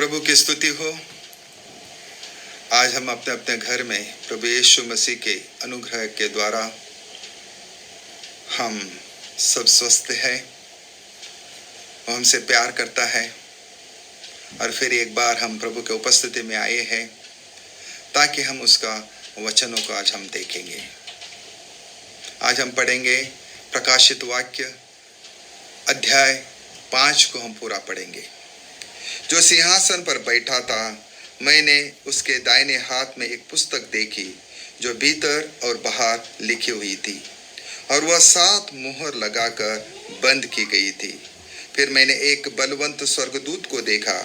प्रभु की स्तुति हो। आज हम अपने अपने घर में प्रभु यीशु मसीह के अनुग्रह के द्वारा हम सब स्वस्थ हैं। वो हमसे प्यार करता है और फिर एक बार हम प्रभु के उपस्थिति में आए हैं ताकि हम उसका वचनों को आज हम देखेंगे। आज हम पढ़ेंगे प्रकाशित वाक्य अध्याय 5 को हम पूरा पढ़ेंगे। जो सिंहासन पर बैठा था, मैंने उसके दाहिने हाथ में एक पुस्तक देखी जो भीतर और बाहर लिखी हुई थी और वह 7 मुहर लगाकर बंद की गई थी। फिर मैंने एक बलवंत स्वर्गदूत को देखा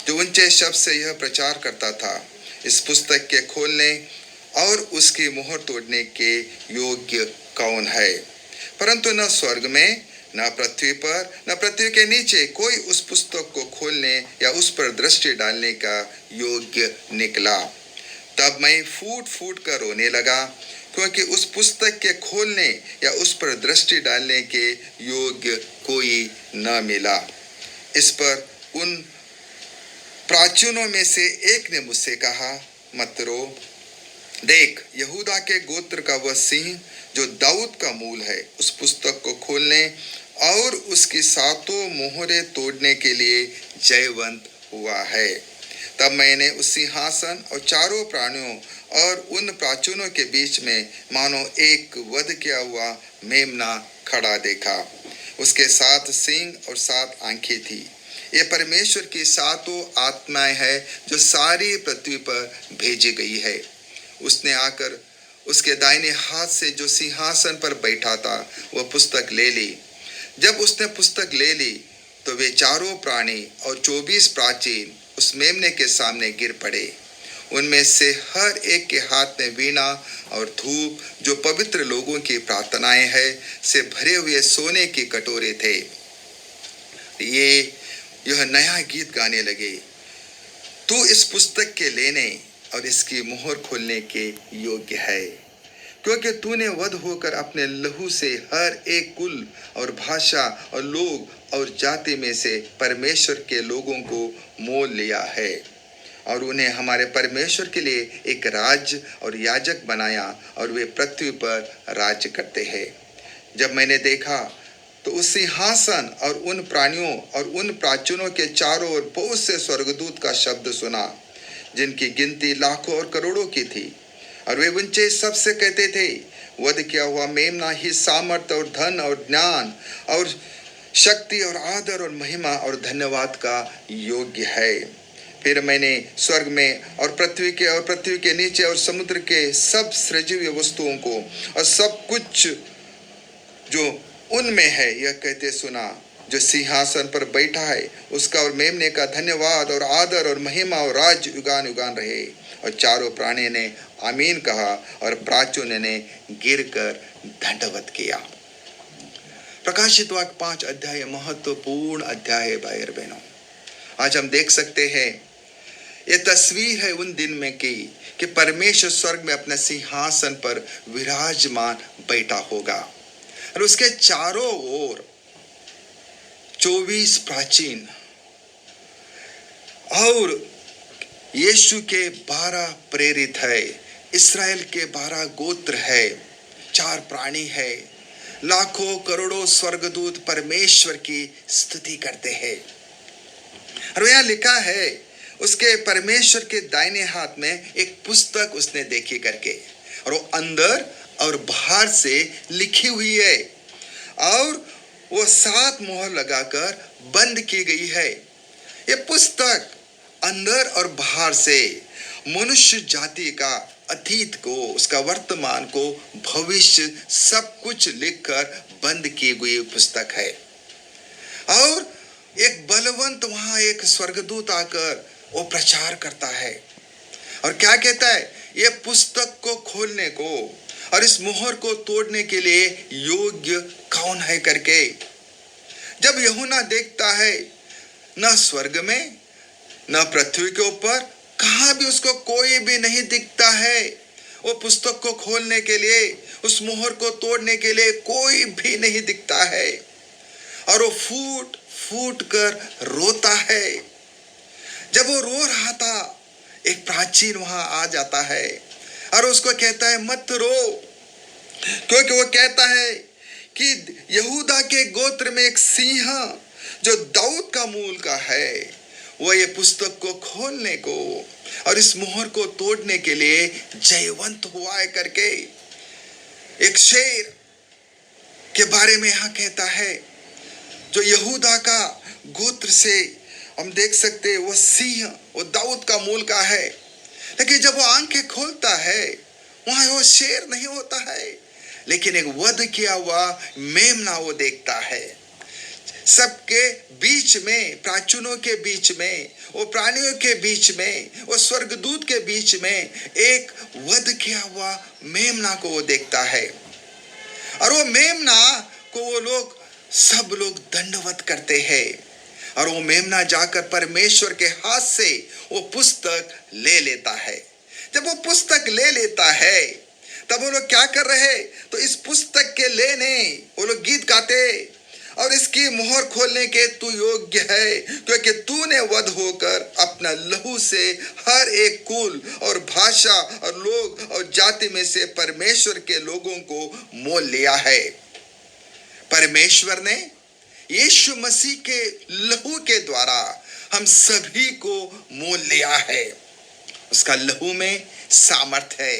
जो ऊंचे शब्द से यह प्रचार करता था, इस पुस्तक के खोलने और उसकी मुहर तोड़ने के योग्य कौन है। परंतु न स्वर्ग में, न पृथ्वी पर, न पृथ्वी के नीचे कोई उस पुस्तक को खोलने या उस पर दृष्टि डालने का योग्य निकला। तब मैं फूट फूट कर रोने लगा, क्योंकि उस पुस्तक के खोलने या उस पर दृष्टि डालने के योग्य कोई न मिला। इस पर उन प्राचीनों में से एक ने मुझसे कहा, मत रो, देख, यहूदा के गोत्र का वह सिंह जो दाऊद का मूल है, उस पुस्तक को खोलने और उसकी 7 मोहरें तोड़ने के लिए जयवंत हुआ है। तब मैंने उस सिंहासन और चारों प्राणियों और उन प्राचीनों के बीच में मानो एक वध किया हुआ मेमना खड़ा देखा। उसके 7 सींग और 7 आंखें थी। ये परमेश्वर की 7 आत्माएं हैं जो सारी पृथ्वी पर भेजी गई है। उसने आकर उसके दाहिने हाथ से जो सिंहासन पर बैठा था वह पुस्तक ले ली। जब उसने पुस्तक ले ली तो वे चारों प्राणी और 24 प्राचीन उस मेमने के सामने गिर पड़े। उनमें से हर एक के हाथ में वीणा और धूप, जो पवित्र लोगों की प्रार्थनाएं हैं, से भरे हुए सोने के कटोरे थे। यह नया गीत गाने लगे, तू इस पुस्तक के लेने और इसकी मुहर खोलने के योग्य है, क्योंकि तूने वध होकर अपने लहू से हर एक कुल और भाषा और लोग और जाति में से परमेश्वर के लोगों को मोल लिया है और उन्हें हमारे परमेश्वर के लिए एक राज्य और याजक बनाया और वे पृथ्वी पर राज्य करते हैं। जब मैंने देखा तो उस सिंहासन और उन प्राणियों और उन प्राचीनों के चारों ओर बहुत से स्वर्गदूत का शब्द सुना, जिनकी गिनती लाखों और करोड़ों की थी, और वे ऊंचे सबसे कहते थे, वध किया हुआ मेमना ही सामर्थ और धन और ज्ञान और शक्ति और आदर और महिमा और धन्यवाद का योग्य है। फिर मैंने स्वर्ग में और पृथ्वी के नीचे और समुद्र के सब सृजीव वस्तुओं को और सब कुछ जो उनमें है यह कहते सुना, जो सिंहासन पर बैठा है उसका और मेमने का धन्यवाद और आदर और महिमा और राज्य युगान युगान रहे। और चारों प्राणी ने आमीन कहा और प्राचीनों ने गिरकर दंडवत किया। प्रकाशित वाक्य 5 अध्याय महत्वपूर्ण अध्याय है भाई और बहनों। आज हम देख सकते हैं ये तस्वीर है उन दिन में कि परमेश्वर स्वर्ग में अपने सिंहासन पर विराजमान बैठा होगा और उसके चारों ओर 24 प्राचीन और यीशु के 12 प्रेरित है, इस्राएल के 12 गोत्र है, 4 प्राणी है, लाखों करोड़ों स्वर्गदूत परमेश्वर की स्तुति करते हैं। और यहाँ लिखा है उसके परमेश्वर के दाहिने हाथ में एक पुस्तक उसने देखी करके, और वो अंदर और बाहर से लिखी हुई है और वो 7 मोहर लगाकर बंद की गई है। ये पुस्तक अंदर और बाहर से मनुष्य जाति का अतीत को, उसका वर्तमान को, भविष्य सब कुछ लिखकर बंद की गई पुस्तक है। और एक बलवंत वहां एक स्वर्गदूत आकर वो प्रचार करता है और क्या कहता है, ये पुस्तक को खोलने को और इस मोहर को तोड़ने के लिए योग्य कौन है करके। जब यूहन्ना देखता है, न स्वर्ग में न पृथ्वी के ऊपर कहां भी उसको कोई भी नहीं दिखता है। वो पुस्तक को खोलने के लिए, उस मोहर को तोड़ने के लिए कोई भी नहीं दिखता है और वो फूट फूट कर रोता है। जब वो रो रहा था, एक प्राचीन वहां आ जाता है और उसको कहता है मत रो, क्योंकि वो कहता है कि यहूदा के गोत्र में एक सिंह जो दाऊद का मूल का है, वो ये पुस्तक को खोलने को और इस मोहर को तोड़ने के लिए जयवंत हुआ है करके एक शेर के बारे में यहां कहता है, जो यहूदा का गोत्र से हम देख सकते हैं वो सिंह, वो दाऊद का मूल का है। लेकिन जब वो आंखें खोलता है, वहां वो शेर नहीं होता है, लेकिन एक वध किया हुआ मेमना वो देखता है। सबके बीच में, प्राचीनों के बीच में, वो प्राणियों के बीच में, वो स्वर्गदूत के बीच में एक वध किया हुआ मेमना को वो देखता है। और वो मेमना को वो लोग, सब लोग दंडवत करते हैं। और वो मेमना जाकर परमेश्वर के हाथ से वो पुस्तक ले लेता है। जब वो पुस्तक ले लेता है, तब वो लोग क्या कर रहे, तो इस पुस्तक के लेने वो लोग गीत गाते और इसकी मोहर खोलने के तू योग्य है, क्योंकि तूने वध होकर अपना लहू से हर एक कुल और भाषा और लोग और जाति में से परमेश्वर के लोगों को मोल लिया है। परमेश्वर ने यीशु मसीह के लहू के द्वारा हम सभी को मोल लिया है। उसका लहू में सामर्थ है,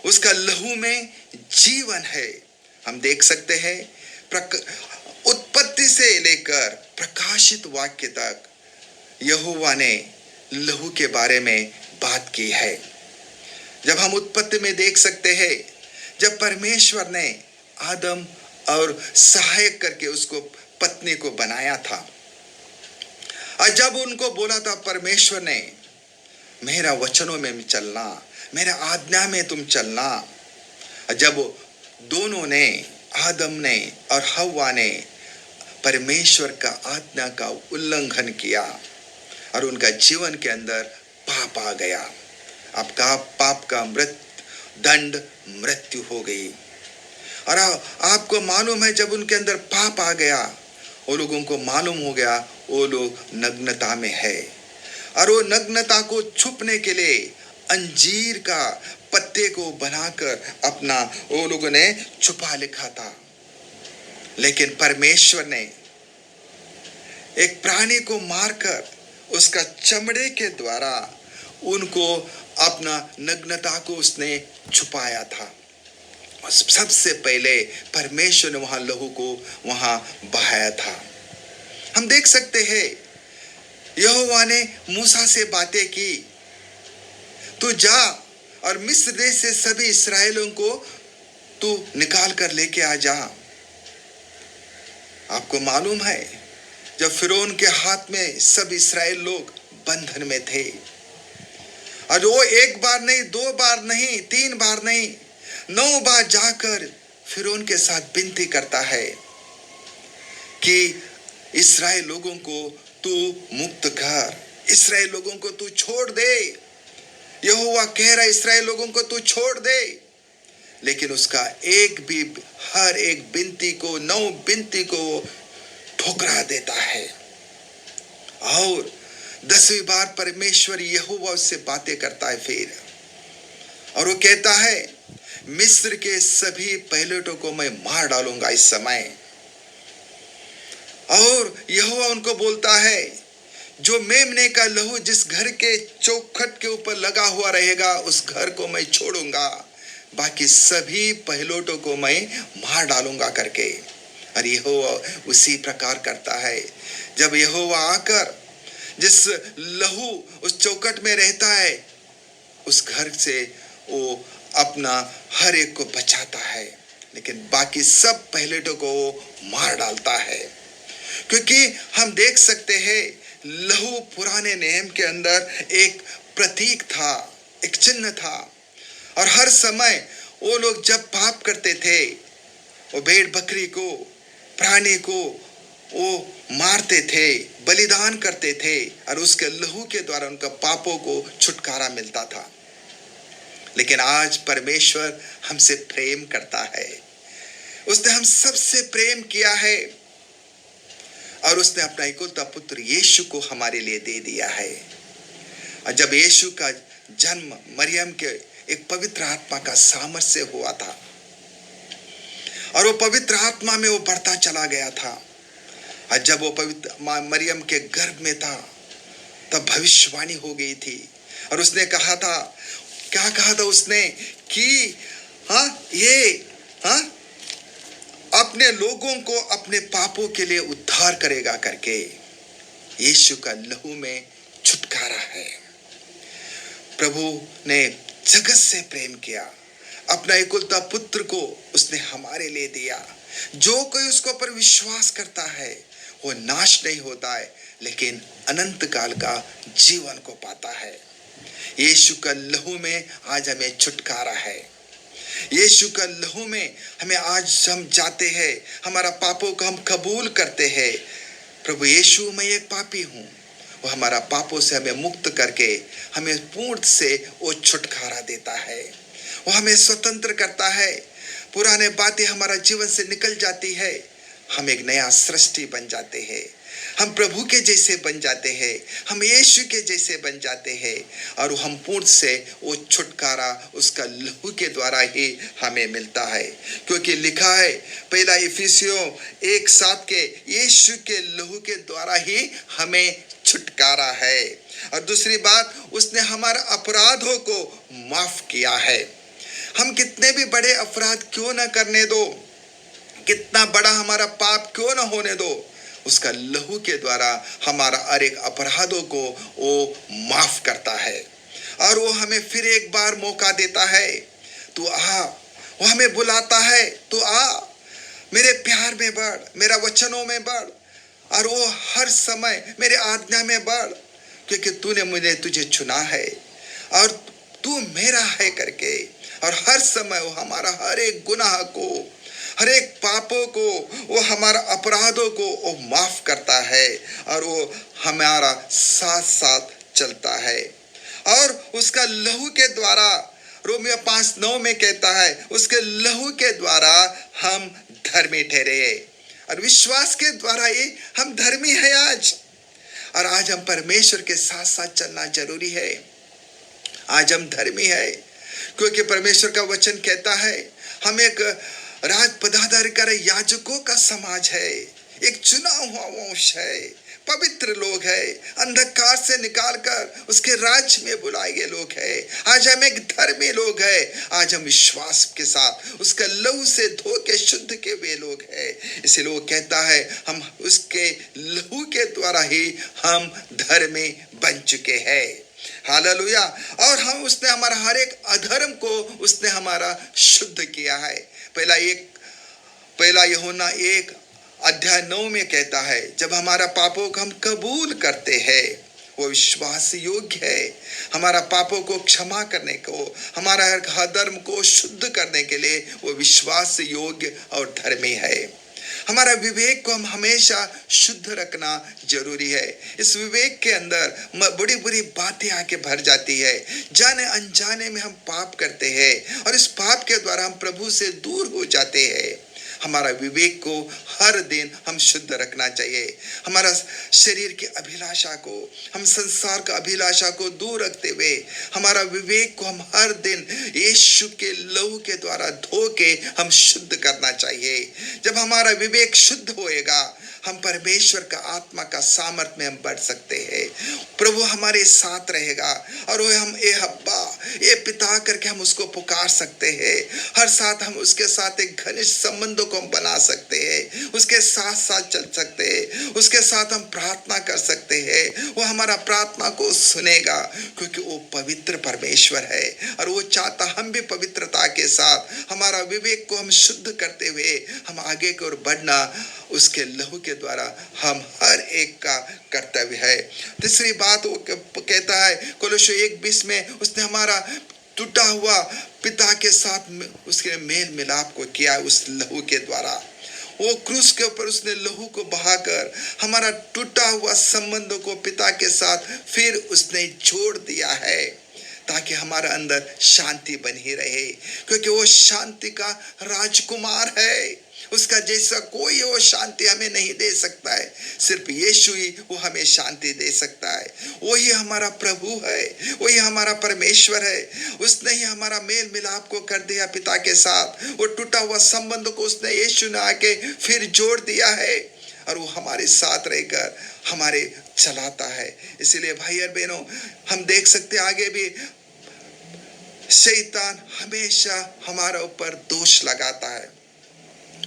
उसका लहू में जीवन है। हम देख सकते हैं उत्पत्ति से लेकर प्रकाशित वाक्य तक यहोवा ने लहू के बारे में बात की है। जब हम उत्पत्ति में देख सकते हैं, जब परमेश्वर ने आदम और सहायक करके उसको पत्नी को बनाया था, और जब उनको बोला था परमेश्वर ने, मेरा वचनों में चलना, मेरा आज्ञा में तुम चलना, जब दोनों ने, आदम ने और हव्वा ने परमेश्वर का आज्ञा का उल्लंघन किया और उनका जीवन के अंदर पाप आ गया। आपका पाप का दंड मृत्यु हो गई। और आपको मालूम है, जब उनके अंदर पाप आ गया, वो लोगों को मालूम हो गया वो लोग नग्नता में है, और वो नग्नता को छुपने के लिए अंजीर का पत्ते को बनाकर अपना वो लोगों ने छुपा लिखा था। लेकिन परमेश्वर ने एक प्राणी को मारकर उसका चमड़े के द्वारा उनको अपना नग्नता को उसने छुपाया था। और सबसे पहले परमेश्वर ने वहां लहू को वहां बहाया था। हम देख सकते हैं, यहोवा ने मूसा से बातें की, तू जा और मिस्र देश से सभी इस्राएलियों को तू निकाल कर लेके आ जा। आपको मालूम है, जब फिरौन के हाथ में सब इस्राएल लोग बंधन में थे, और वो एक बार नहीं, दो बार नहीं, तीन बार नहीं, 9 बार जाकर फिरौन के साथ विनती करता है कि इस्राएल लोगों को तू मुक्त कर, इस्राएल लोगों को तू छोड़ दे। यहोवा कह रहा है इस्राएल लोगों को तू छोड़ दे, लेकिन उसका एक भी, हर एक विनती को, 9 विनती को ठुकरा देता है। और 10वीं बार परमेश्वर यहोवा उससे बातें करता है फिर, और वो कहता है, मिस्र के सभी पहिलौठों को मैं मार डालूंगा इस समय। और यहोवा उनको बोलता है, जो मेमने का लहू जिस घर के चौखट के ऊपर लगा हुआ रहेगा, उस घर को मैं छोड़ूंगा, बाकी सभी पहिलौठों को मैं मार डालूंगा करके। और यहोवा उसी प्रकार करता है। जब यहोवा आकर जिस लहू उस चौखट में रहता है, उस घर से वो अपना हर एक को बचाता है, लेकिन बाकी सब पहिलौठों को वो मार डालता है। क्योंकि हम देख सकते हैं, लहू पुराने नियम के अंदर एक प्रतीक था, एक चिन्ह था, और हर समय वो लोग जब पाप करते थे, वो भेड़ बकरी को, प्राणी को वो मारते थे, बलिदान करते थे, और उसके लहू के द्वारा उनका पापों को छुटकारा मिलता था। लेकिन आज परमेश्वर हमसे प्रेम करता है, उसने हम सबसे प्रेम किया है, और उसने अपना इकलौता पुत्र यीशु को हमारे लिए दे दिया है। और जब यीशु का जन्म मरियम के एक पवित्र आत्मा का सामर्थ्य से हुआ था और वो पवित्र आत्मा में वो बढ़ता चला गया था, और जब वो पवित्र मरियम के गर्भ में था तब भविष्यवाणी हो गई थी और उसने कहा था, क्या कहा था उसने कि अपने लोगों को अपने पापों के लिए उद्धार करेगा करके। यीशु का लहू में छुटकारा है। प्रभु ने जगत से प्रेम किया, अपना एकलौता पुत्र को उसने हमारे लिए दिया। जो कोई उसको पर विश्वास करता है वो नाश नहीं होता है लेकिन अनंत काल का जीवन को पाता है। यीशु का लहू में आज हमें छुटकारा है। यीशु का लहू में हमें आज हम जाते हैं, हमारा पापों को हम कबूल करते हैं। प्रभु यीशु, मैं एक पापी हूँ, वो हमारा पापों से हमें मुक्त करके हमें पूर्ण से वो छुटकारा देता है। वो हमें स्वतंत्र करता है। पुराने बातें हमारा जीवन से निकल जाती है, हम एक नया सृष्टि बन जाते हैं। हम प्रभु के जैसे बन जाते हैं, हम यीशु के जैसे बन जाते हैं और हम पूर्ण से वो छुटकारा उसका लहू के द्वारा ही हमें मिलता है। क्योंकि लिखा है पहला इफिसियों 1:7 के, यीशु के लहू के द्वारा ही हमें छुटकारा है। और दूसरी बात, उसने हमारे अपराधों को माफ किया है। हम कितने भी बड़े अपराध क्यों ना करने दो, कितना बड़ा हमारा पाप क्यों ना होने दो, उसका लहू के द्वारा हमारा हर एक अपराधों को वो माफ करता है और वो हमें फिर एक बार मौका देता है, तू आ। वो हमें बुलाता है, तू आ, मेरे प्यार में बढ़, मेरा वचनों में बढ़, और वो हर समय मेरे आज्ञा में बढ़, क्योंकि तूने मुझे तुझे चुना है और तू मेरा है करके। और हर समय वो हमारा हर एक गुनाह को, हर एक पापों को, वो हमारा अपराधों को वो माफ करता है और वो हमारा साथ साथ चलता है। और उसका लहू के द्वारा, रोमियो 5:9 में कहता है, उसके लहू के द्वारा हम धर्मी ठहरे और विश्वास के द्वारा ही हम धर्मी है आज। और आज हम परमेश्वर के साथ साथ चलना जरूरी है। आज हम धर्मी है क्योंकि परमेश्वर का वचन कहता है हम एक राज पदाधिकारी याजकों का समाज है, एक चुना हुआ वंश है, पवित्र लोग है, अंधकार से निकालकर उसके राज्य में बुलाए गए लोग है। आज हम एक धर्मी लोग है। आज हम विश्वास के साथ उसका लहू से धो के शुद्ध के वे लोग है। इसे लोग कहता है हम उसके लहू के द्वारा ही हम धर्मी बन चुके हैं। हालेलुया। और हम उसने हमारा हर एक अधर्म को उसने हमारा शुद्ध किया है। पहला यूहन्ना 1:9 में कहता है, जब हमारा पापों को हम कबूल करते हैं वो विश्वास योग्य है हमारा पापों को क्षमा करने को, हमारा अधर्म को शुद्ध करने के लिए वो विश्वास योग्य और धर्मी है। हमारा विवेक को हम हमेशा शुद्ध रखना जरूरी है। इस विवेक के अंदर बड़ी बड़ी बातें आके भर जाती है, जाने अनजाने में हम पाप करते हैं और इस पाप के द्वारा हम प्रभु से दूर हो जाते हैं। हमारा विवेक को हर दिन हम शुद्ध रखना चाहिए। हमारा शरीर की अभिलाषा को, हम संसार का अभिलाषा को दूर रखते हुए हमारा विवेक को हम हर दिन यीशु के लहू के द्वारा धो के हम शुद्ध करना चाहिए। जब हमारा विवेक शुद्ध होएगा हम परमेश्वर का आत्मा का सामर्थ्य में हम बढ़ सकते हैं। प्रभु हमारे साथ रहेगा और वो हम ए अब्बा, ए पिता करके हम उसको पुकार सकते हैं। हर साथ हम उसके साथ एक घनिष्ठ संबंधों को हम बना सकते हैं, उसके साथ साथ चल सकते हैं, उसके साथ हम प्रार्थना कर सकते हैं। वो हमारा प्रार्थना को सुनेगा क्योंकि वो पवित्र परमेश्वर है और वो चाहता हम भी पवित्रता के साथ हमारा विवेक को हम शुद्ध करते हुए हम आगे की ओर बढ़ना उसके लहू के द्वारा हम हर एक का कर्तव्य है। तीसरी बात वो कहता है कोलोसियों 1:20 में, उसने हमारा टूटा हुआ पिता के साथ उसके मेल मिलाप को किया उस लहू के द्वारा। वो क्रूस के ऊपर उसने लहू को बहाकर हमारा टूटा हुआ संबंधों को पिता के साथ फिर उसने जोड़ दिया है ताकि हमारे अंदर शांति बनी रहे, क्योंकि वो शांति का राजकुमार है। उसका जैसा कोई वो शांति हमें नहीं दे सकता है। सिर्फ यीशु ही वो हमें शांति दे सकता है। वही हमारा प्रभु है, वही हमारा परमेश्वर है। उसने ही हमारा मेल मिलाप को कर दिया पिता के साथ। वो टूटा हुआ संबंध को उसने यीशु ने आके फिर जोड़ दिया है और वो हमारे साथ रहकर हमारे चलाता है। इसलिए भाई और बहनों, हम देख सकते आगे भी शैतान हमेशा हमारे ऊपर दोष लगाता है।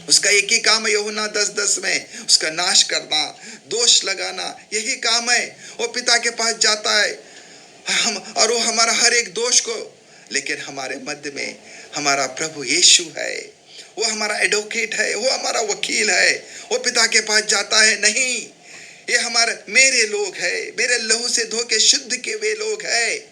उसका एक ही काम है यूहन्ना 10:10 में, उसका नाश करना, दोष लगाना, यही काम है। वो पिता के पास जाता है हम और वो हमारा हर एक दोष को, लेकिन हमारे मध्य में हमारा प्रभु यीशु है, वो हमारा एडवोकेट है, वो हमारा वकील है। वो पिता के पास जाता है, नहीं ये हमारे मेरे लोग है, मेरे लहू से धो के शुद्ध के वे लोग है।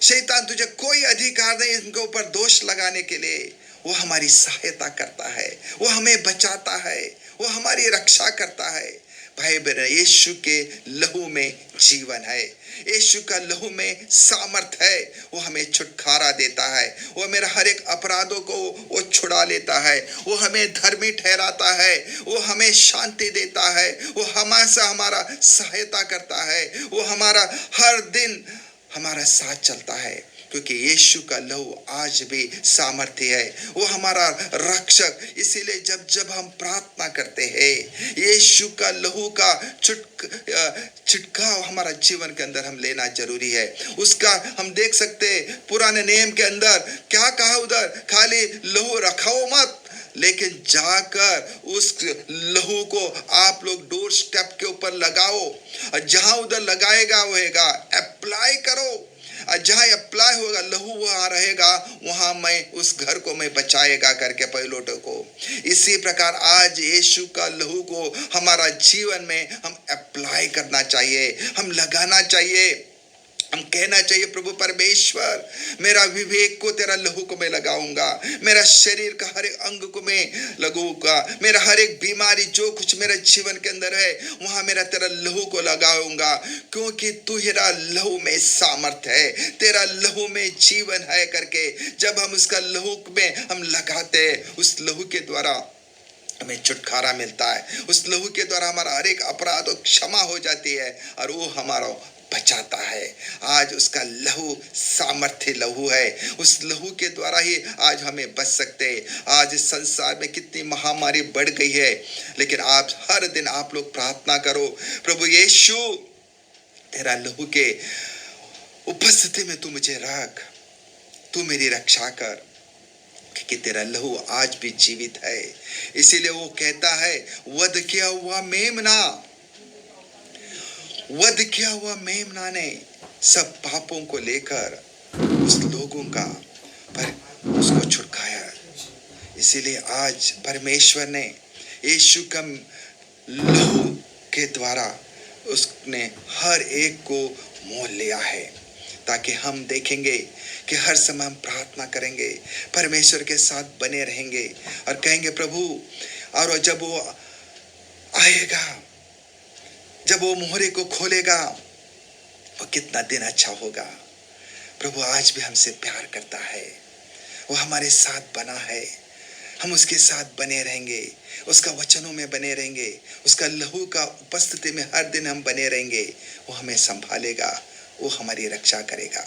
शैतान तुझे कोई अधिकार नहीं इनके ऊपर दोष लगाने के लिए। वो हमारी सहायता करता है, वो हमें बचाता है, वो हमारी रक्षा करता है। भाई बहन, यीशु के लहू में जीवन है, यीशु का लहू में सामर्थ है। वो हमें छुटकारा देता है, वो मेरा हर एक अपराधों को वो छुड़ा लेता है, वो हमें धर्मी ठहराता है, वो हमें शांति देता है, वो हमेशा हमारा सहायता करता है, वो हमारा हर दिन हमारा साथ चलता है, क्योंकि यीशु का लहू आज भी सामर्थ्य है, वो हमारा रक्षक। इसीलिए जब जब हम प्रार्थना करते हैं, यीशु का लहू का छिड़काव हमारा जीवन के अंदर हम लेना जरूरी है। उसका हम देख सकते हैं पुराने नियम के अंदर क्या कहा, उधर खाली लहू रखाओ मत, लेकिन जाकर उस लहू को आप लोग डोर स्टेप के ऊपर लगाओ, और जहां उधर लगाएगा होएगा अप्लाई करो, जहां अप्लाई होगा लहू वहां रहेगा, वहां मैं उस घर को मैं बचाएगा करके पहिलोटों को। इसी प्रकार आज यीशु का लहू को हमारा जीवन में हम अप्लाई करना चाहिए, हम लगाना चाहिए। हम कहना चाहिए, प्रभु परमेश्वर, मेरा विवेक को तेरा लहू को मैं लगाऊंगा, मेरा शरीर का हर एक अंग को मैं लगाऊंगा, मेरा हर एक बीमारी जो कुछ मेरे जीवन के अंदर है वहां मेरा तेरा लहू को लगाऊंगा, क्योंकि तू तेरा लहू में सामर्थ है, तेरा लहू में जीवन है करके जब हम उसका लहू में हम लगाते, उस लहू के द्वारा हमें छुटकारा मिलता है, उस लहू के द्वारा हमारा हर एक अपराध क्षमा हो जाती है और वो हमारा बचाता है। आज उसका लहू सामर्थ्य लहू है, उस लहू के द्वारा ही आज हमें बच सकते हैं। आज इस संसार में कितनी महामारी बढ़ गई है, लेकिन आप हर दिन आप लोग प्रार्थना करो, प्रभु यीशु तेरा लहू के उपस्थिति में तू मुझे रख, तू मेरी रक्षा कर, क्योंकि तेरा लहू आज भी जीवित है। इसीलिए वो कहता है, वध किया हुआ मेमना, वध किया हुआ मेमना ने सब पापों को लेकर उस लोगों का पर उसको छुड़काया। इसीलिए आज परमेश्वर ने यीशु का लहू के द्वारा उसने हर एक को मोल लिया है, ताकि हम देखेंगे कि हर समय हम प्रार्थना करेंगे, परमेश्वर के साथ बने रहेंगे और कहेंगे प्रभु, और जब वो आएगा, जब वो मोहरे को खोलेगा, वो कितना दिन अच्छा होगा। प्रभु आज भी हमसे प्यार करता है, वो हमारे साथ बना है, हम उसके साथ बने रहेंगे, उसका वचनों में बने रहेंगे, उसका लहू का उपस्थिति में हर दिन हम बने रहेंगे। वो हमें संभालेगा, वो हमारी रक्षा करेगा।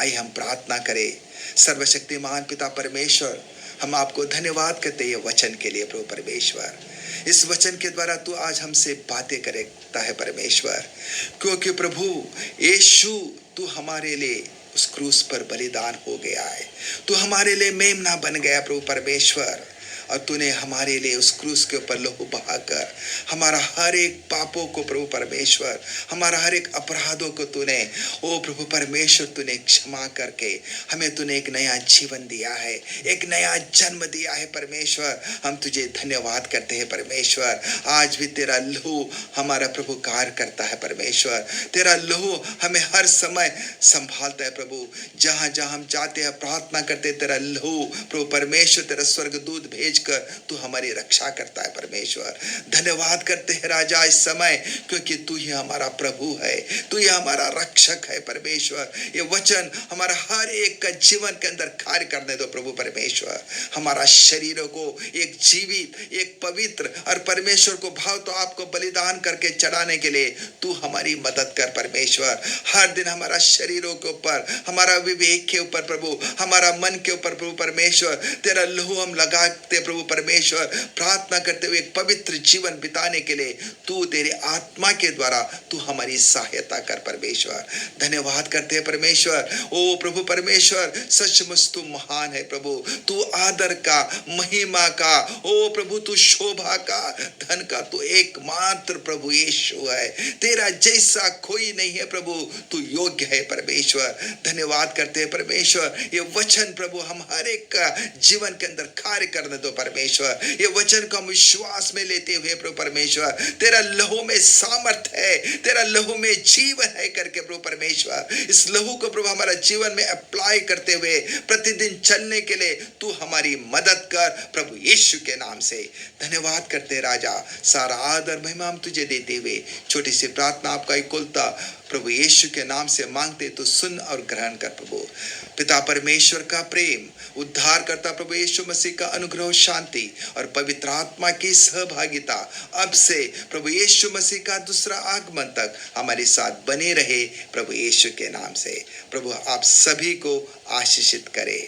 आइए हम प्रार्थना करें। सर्वशक्तिमान पिता परमेश्वर, हम आपको धन्यवाद करते हैं वचन के लिए। प्रभु परमेश्वर, इस वचन के द्वारा तू आज हमसे बातें करता है परमेश्वर, क्योंकि प्रभु यीशु तू हमारे लिए उस क्रूस पर बलिदान हो गया है, तू हमारे लिए मेमना बन गया प्रभु परमेश्वर, और तूने हमारे लिए उस क्रूस के ऊपर लहू बहाकर हमारा हर एक पापों को प्रभु परमेश्वर, हमारा हर एक अपराधों को तूने ओ प्रभु परमेश्वर तूने क्षमा करके हमें तूने एक नया जीवन दिया है, एक नया जन्म दिया है परमेश्वर। हम तुझे धन्यवाद करते हैं परमेश्वर। आज भी तेरा लहू हमारा प्रभु कार्य करता है परमेश्वर, तेरा लहू हमें हर समय संभालता है प्रभु। जहाँ जहाँ हम जाते हैं प्रार्थना करते, तेरा लहू प्रभु परमेश्वर, तेरा स्वर्गदूत भेज भेजकर तू हमारी रक्षा करता है परमेश्वर। धन्यवाद करते हैं राजा इस समय, क्योंकि तू ही हमारा प्रभु है, तू ही हमारा रक्षक है परमेश्वर। ये वचन हमारा हर एक का जीवन के अंदर कार्य करने दो प्रभु परमेश्वर। हमारा शरीरों को एक जीवित, एक पवित्र और परमेश्वर को भाव तो आपको बलिदान करके चढ़ाने के लिए तू हमारी मदद कर परमेश्वर। हर दिन हमारा शरीरों के ऊपर, हमारा विवेक के ऊपर प्रभु, हमारा मन के ऊपर प्रभु परमेश्वर तेरा लहू हम लगाते प्रभु परमेश्वर, प्रार्थना करते हुए एक पवित्र जीवन बिताने के लिए तू तेरे आत्मा के द्वारा तू हमारी सहायता कर परमेश्वर। धन्यवाद करते हैं परमेश्वर। ओ प्रभु परमेश्वर, सचमुच तू महान है प्रभु, तू आदर का, महिमा का, ओ प्रभु तू शोभा का, धन का तू एकमात्र प्रभु यीशु है। तेरा जैसा कोई नहीं है प्रभु, तू योग्य है परमेश्वर। धन्यवाद करते हैं परमेश्वर। ये वचन प्रभु हम हर एक का जीवन के अंदर कार्य करने दो परमेश्वर। ये वचन को हम विश्वास में लेते हुए प्रभु परमेश्वर, तेरा लहू में सामर्थ है, तेरा लहू में जीवन है करके प्रभु परमेश्वर, इस लहू को प्रभु हमारा जीवन में अप्लाई करते हुए प्रतिदिन चलने के लिए तू हमारी मदद कर प्रभु यीशु के नाम से। धन्यवाद करते राजा, सारा आदर महिमा हम तुझे देते हुए छोटी सी प्रार्थना आपका इकुलता प्रभु यीशु के नाम से मांगते तो सुन और ग्रहण कर प्रभु। पिता परमेश्वर का प्रेम, उद्धार करता प्रभु यीशु मसीह का अनुग्रह, शांति और पवित्र आत्मा की सहभागिता अब से प्रभु यीशु मसीह का दूसरा आगमन तक हमारे साथ बने रहे प्रभु यीशु के नाम से। प्रभु आप सभी को आशीषित करे।